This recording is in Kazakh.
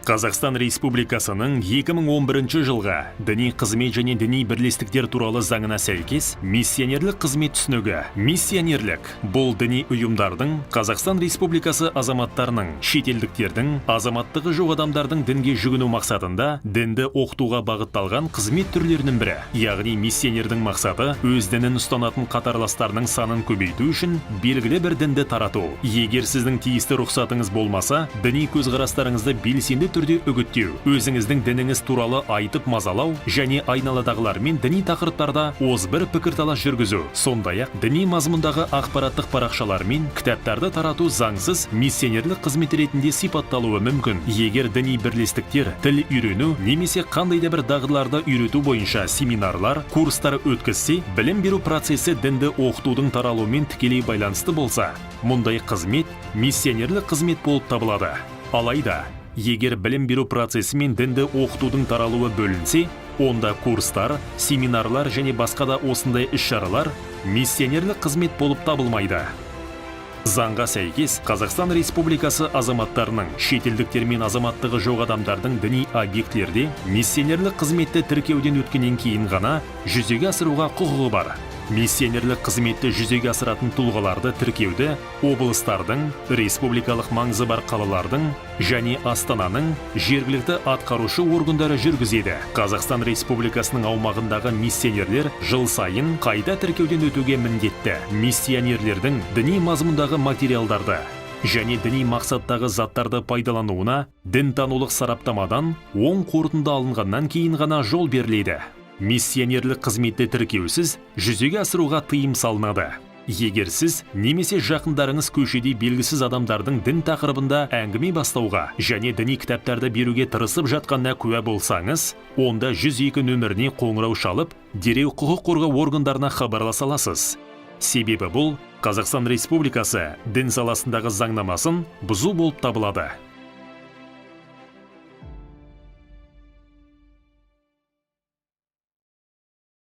Қазақстан Республикасының 2011 жылға діни қызмет және діни бірлестіктер туралы заңына сәйкес миссионерлік қызмет түсінігі. Миссионерлік бұл діни ұйымдардың Қазақстан Республикасы азаматтарының, шетелдіктердің, азаматтығы жоқ адамдардың дінге жүгіну мақсатында дінді оқытуға бағытталған қызмет түрлерінің бірі. Яғни миссионердің мақсаты өз дінін ұстанатын қатарластарының санын көбейту үшін белгілі бір дінді тарату. Егер сіздің тиісті рұқсатыңыз болмаса, діни көзқарастарыңызды белсенді түрде үгіттеу, өзіңіздің дініңіз туралы айтып мазалау және айналадағылармен діни тақырыптарда озбір пікірталас жүргізу, сондай-ақ діни мазмұндағы ақпараттық парақшалар мен кітаптарды тарату заңсыз миссионерлік қызмет ретінде сипатталуы мүмкін. Егер діни бірлестіктер тіл үйрену немесе қандай да бір дағдыларды үйрету бойынша семинарлар, курстар өткізсе, білім беру процесі дінді оқытудың таралуымен тікелей байланысты болса, мұндай қызмет миссионерлік қызмет болып табылады. Алайда, егер білім беру процесі мен дінді оқытудың таралуы бөлінсе, онда курстар, семинарлар және басқа да осындай іс-шаралар миссионерлік қызмет болып табылмайды. Заңға сәйкес, Қазақстан Республикасы азаматтарының, шетелдіктер мен азаматтығы жоқ адамдардың діни объектілерде миссионерлік қызметті тіркеуден өткеннен кейін ғана жүзеге асыруға құқығы бар. Миссионерлік қызметті жүзеге асыратын тұлғаларды тіркеуді облыстардың, республикалық маңызы бар қалалардың және Астананың жергілікті атқарушы органдары жүргізеді. Қазақстан Республикасының аумағындағы миссионерлер жыл сайын қайта тіркеуден өтуге міндетті. Миссионерлердің діни мазмұндағы материалдарды және діни мақсаттағы заттарды пайдалануына дінтанулық сараптамадан оң қорытынды алынғаннан кейін ғана жол беріледі. Миссионерлік қызметті тіркеусіз жүзеге асыруға тыйым салынады. Егер сіз немесе жақындарыңыз көшеде белгісіз адамдардың дін тақырыбында әңгіме бастауға және діни кітаптарды беруге тырысып жатқанына куә болсаңыз, онда 102 нөміріне қоңырау шалып, дереу құқық қорғау органдарына хабарласа аласыз. Себебі бұл Қазақстан Республикасы дін саласындағы заңнамасын бұзу болып табылады.